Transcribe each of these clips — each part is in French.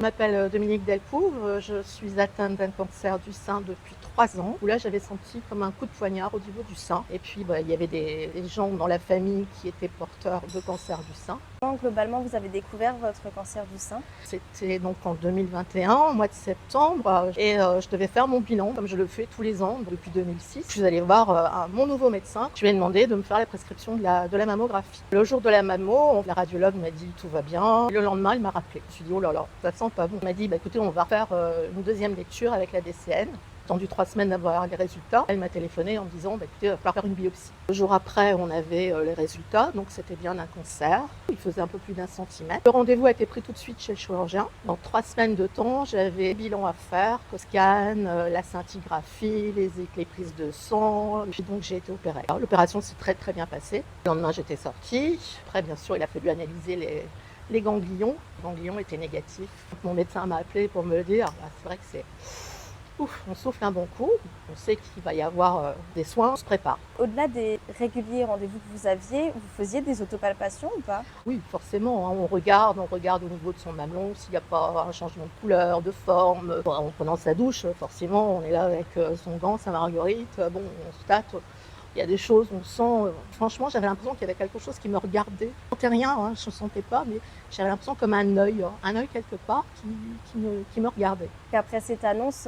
Je m'appelle Dominique Delcourt, je suis atteinte d'un cancer du sein depuis 3 ans, où là j'avais senti comme un coup de poignard au niveau du sein. Et puis il y avait des gens dans la famille qui étaient porteurs de cancer du sein. Comment globalement vous avez découvert votre cancer du sein? C'était donc en 2021, au mois de septembre, et je devais faire mon bilan, comme je le fais tous les ans depuis 2006. Je suis allée voir mon nouveau médecin. Je lui ai demandé de me faire la prescription de la mammographie. Le jour de la mammo, la radiologue m'a dit tout va bien. Le lendemain, elle m'a rappelé. Je me suis dit oh là là, ça sent pas bon. Elle m'a dit écoutez, on va faire une deuxième lecture avec la DCN. Attendu 3 semaines d'avoir les résultats. Elle m'a téléphoné en me disant écoutez, il va falloir faire une biopsie. Le jour après, on avait les résultats, donc c'était bien un cancer. Il faisait un peu plus d'1 cm. Le rendez-vous a été pris tout de suite chez le chirurgien. Dans 3 semaines de temps, j'avais bilan à faire, scan, la scintigraphie, les prises de sang. Puis donc j'ai été opérée. L'opération s'est très très bien passée. Le lendemain, j'étais sortie. Après, bien sûr, il a fallu analyser les ganglions. Les ganglions étaient négatifs. Mon médecin m'a appelé pour me le dire. C'est vrai que c'est... Ouf, on souffle un bon coup, on sait qu'il va y avoir des soins, on se prépare. Au-delà des réguliers rendez-vous que vous aviez, vous faisiez des autopalpations ou pas? Oui, forcément, hein, on regarde au niveau de son mamelon s'il n'y a pas un changement de couleur, de forme. En prenant sa douche, forcément, on est là avec son gant, sa marguerite, bon, on se tâte. Il y a des choses, on sent... franchement, j'avais l'impression qu'il y avait quelque chose qui me regardait. Je ne sentais rien, hein, je ne sentais pas, mais j'avais l'impression comme un œil quelque part qui me regardait. Et après cette annonce,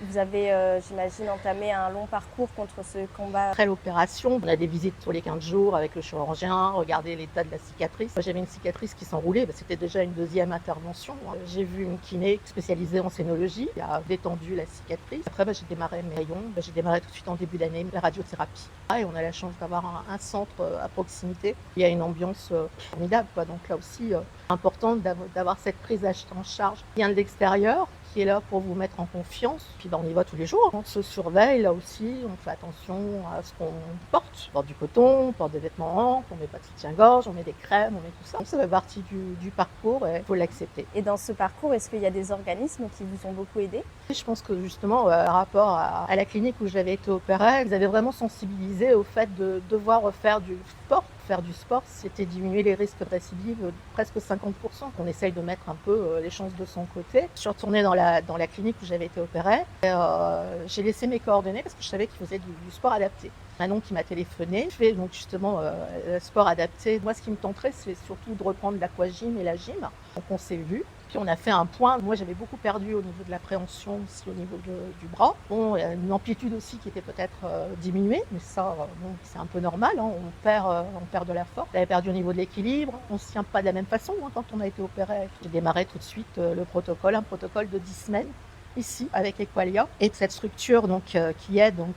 vous avez, j'imagine, entamé un long parcours contre ce combat. Après l'opération, on a des visites tous les 15 jours avec le chirurgien, regarder l'état de la cicatrice. J'avais une cicatrice qui s'enroulait, c'était déjà une deuxième intervention. J'ai vu une kiné spécialisée en scénologie qui a détendu la cicatrice. Après, j'ai démarré mes rayons. J'ai démarré tout de suite en début d'année la radiothérapie. Et on a la chance d'avoir un centre à proximité. Il y a une ambiance formidable, quoi. Donc là aussi, important d'avoir cette prise en charge bien de l'extérieur, qui est là pour vous mettre en confiance. Puis on y va tous les jours. On se surveille là aussi, on fait attention à ce qu'on porte. On porte du coton, on porte des vêtements amples, on met pas de soutien-gorge, on met des crèmes, on met tout ça. Donc, ça fait partie du parcours et il faut l'accepter. Et dans ce parcours, est-ce qu'il y a des organismes qui vous ont beaucoup aidé? Je pense que justement, par rapport à la clinique où j'avais été opérée, ils avaient vraiment sensibilisé au fait de devoir faire du sport. Faire du sport, c'était diminuer les risques de récidive de presque 50%. On essaye de mettre un peu les chances de son côté. Je suis retournée dans la clinique où j'avais été opérée. Et, j'ai laissé mes coordonnées parce que je savais qu'ils faisaient du sport adapté. Manon qui m'a téléphoné. Je fais donc justement le sport adapté. Moi, ce qui me tenterait, c'est surtout de reprendre l'aquagym et la gym. Donc on s'est vu. Puis on a fait un point. Moi, j'avais beaucoup perdu au niveau de l'appréhension, aussi au niveau du bras. Bon, il y a une amplitude aussi qui était peut-être diminuée, mais ça, bon, c'est un peu normal. Hein. On perd de la force. J'avais perdu au niveau de l'équilibre. On ne se tient pas de la même façon hein, quand on a été opéré. J'ai démarré tout de suite le protocole, un protocole de 10 semaines. Ici avec Equalia et cette structure donc qui aide donc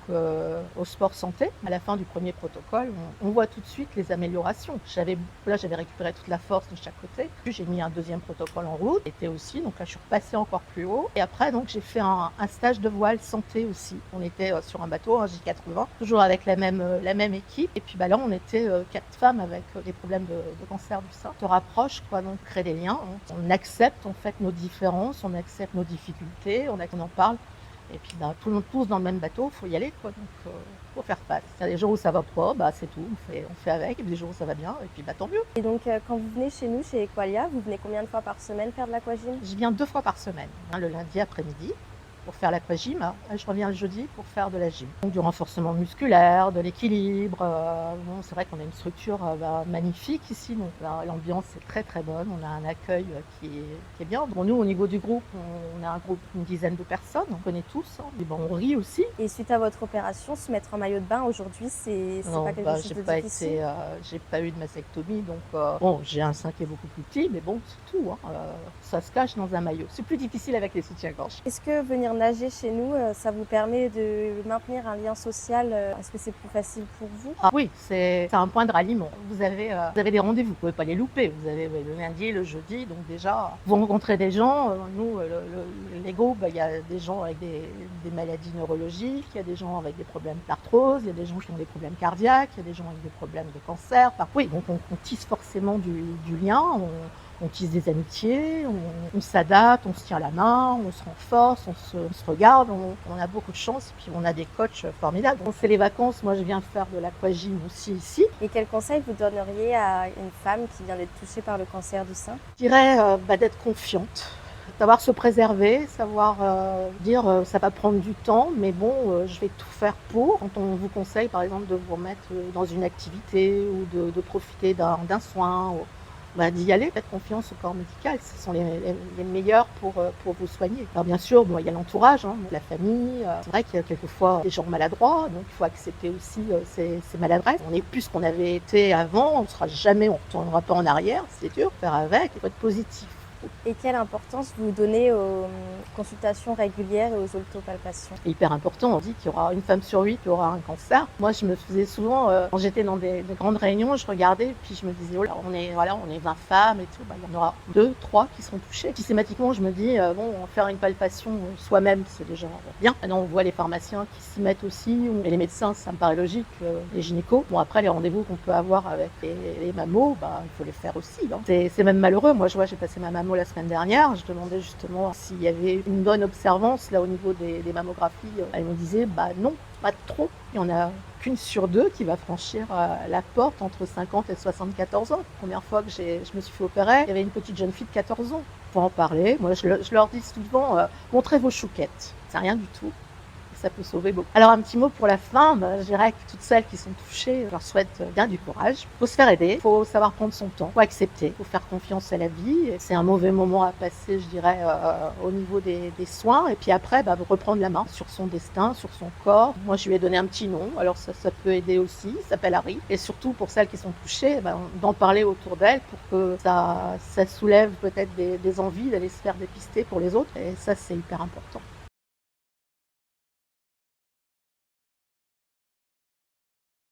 au sport santé. À la fin du premier protocole, on voit tout de suite les améliorations. J'avais récupéré toute la force de chaque côté. Puis j'ai mis un deuxième protocole en route, était aussi donc là je suis repassée encore plus haut. Et après donc j'ai fait un stage de voile santé aussi. On était sur un bateau, un J80, toujours avec la même équipe. Et puis là on était 4 femmes avec des problèmes de cancer du sein. On se rapproche quoi, donc crée des liens. On accepte en fait nos différences, on accepte nos difficultés. On en parle, et puis tout le monde tous dans le même bateau, il faut y aller, quoi. Donc faut faire face. Il y a des jours où ça va pas, c'est tout, on fait avec, et puis des jours où ça va bien, et puis tant mieux. Et donc quand vous venez chez nous, chez Equalia, vous venez combien de fois par semaine faire de l'aquagym? Je viens 2 fois par semaine, le lundi après-midi pour faire l'aquagym, je reviens le jeudi pour faire de la gym. Donc du renforcement musculaire, de l'équilibre. Bon, c'est vrai qu'on a une structure magnifique ici, donc l'ambiance est très très bonne, on a un accueil qui est bien. Bon, nous au niveau du groupe, on a un groupe d'une dizaine de personnes, on connaît tous, hein. Et bon, on rit aussi. Et suite à votre opération, se mettre en maillot de bain aujourd'hui, c'est pas quelque chose de difficile? J'ai pas eu de mastectomie, donc bon, j'ai un sein qui est beaucoup plus petit, mais bon, c'est tout, hein. Ça se cache dans un maillot. C'est plus difficile avec les soutiens-gorge. Est-ce que venir nager chez nous, ça vous permet de maintenir un lien social? Est-ce que c'est plus facile pour vous? Ah oui, c'est un point de ralliement. Vous avez des rendez-vous, vous pouvez pas les louper. Vous avez le lundi, le jeudi, donc déjà, vous rencontrez des gens. Nous, les groupes, il y a des gens avec des maladies neurologiques, il y a des gens avec des problèmes d'arthrose, il y a des gens qui ont des problèmes cardiaques, il y a des gens avec des problèmes de cancer. Oui, donc on tisse forcément du lien. On tisse des amitiés, on s'adapte, on se tient la main, on se renforce, on se regarde, on a beaucoup de chance, et puis on a des coachs formidables. Bon, c'est les vacances, moi je viens faire de l'aquagym aussi ici. Et quel conseil vous donneriez à une femme qui vient d'être touchée par le cancer du sein? Je dirais d'être confiante, Savoir se préserver, savoir, dire, «Ça va prendre du temps, mais bon, je vais tout faire pour». Quand on vous conseille, par exemple, de vous remettre, dans une activité ou de profiter d'un soin ou bah, d'y aller, faites confiance au corps médical. Ce sont les meilleurs pour vous soigner. Alors bien sûr, bon, il y a l'entourage, hein, la famille, c'est vrai qu'il y a quelquefois des gens maladroits, donc il faut accepter aussi, ces maladresses. On n'est plus ce qu'on avait été avant, on retournera pas en arrière, c'est dur, faire avec, il faut être positif. Et quelle importance vous donnez aux consultations régulières et aux autopalpations? C'est hyper important. On dit qu'il y aura une femme sur 8 qui aura un cancer. Moi, je me faisais souvent, quand j'étais dans des grandes réunions, je regardais, puis je me disais: «Oh là, on est 20 femmes et tout, bah, il y en aura 2, 3 qui seront touchées». Systématiquement, je me dis: «Bon, faire une palpation, soi-même, c'est déjà bien». Maintenant, on voit les pharmaciens qui s'y mettent aussi ou et les médecins, ça me paraît logique, les gynécos. Bon, après, les rendez-vous qu'on peut avoir avec les mammos, bah, il faut les faire aussi, hein. C'est même malheureux. Moi, je vois, j'ai passé ma mammo la semaine dernière. Je demandais justement s'il y avait une bonne observance là au niveau des mammographies. Elle me disait: «Bah non, pas trop. Il y en a qu'une sur 2 qui va franchir, la porte entre 50 et 74 ans». La première fois que je me suis fait opérer, il y avait une petite jeune fille de 14 ans. Faut en parler. Moi, je leur dis souvent, «Montrez vos chouquettes». C'est rien du tout. Ça peut sauver beaucoup. Alors un petit mot pour la fin, bah, je dirais que toutes celles qui sont touchées, je leur souhaite bien du courage. Il faut se faire aider, il faut savoir prendre son temps, il faut accepter, il faut faire confiance à la vie. C'est un mauvais moment à passer, je dirais, au niveau des soins. Et puis après, bah, reprendre la main sur son destin, sur son corps. Moi, je lui ai donné un petit nom, alors ça peut aider aussi. Il s'appelle Harry. Et surtout pour celles qui sont touchées, bah, d'en parler autour d'elles pour que ça soulève peut-être des envies d'aller se faire dépister pour les autres. Et ça, c'est hyper important.